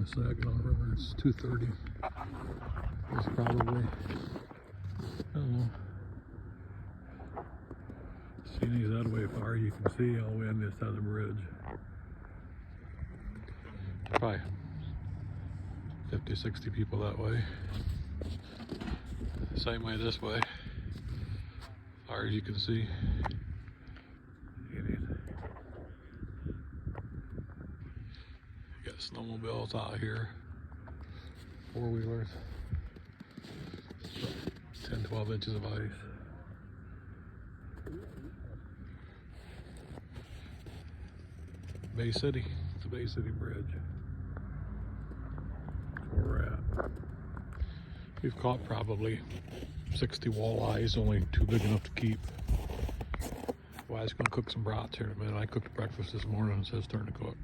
the Saginaw River. It's 2:30. It's probably, I don't know. Seeing he's that way far, you can see all the way on this side of the bridge. Probably 50, 60 people that way. Same way this way, as far as you can see. You got snowmobiles out here, four-wheelers, 10, 12 inches of ice. Bay City, it's the Bay City Bridge. That's where we're at. We've caught probably 60 walleyes, only too big enough to keep. Wife's gonna cook some brats here in a minute. I cooked breakfast this morning, so it's starting to cook.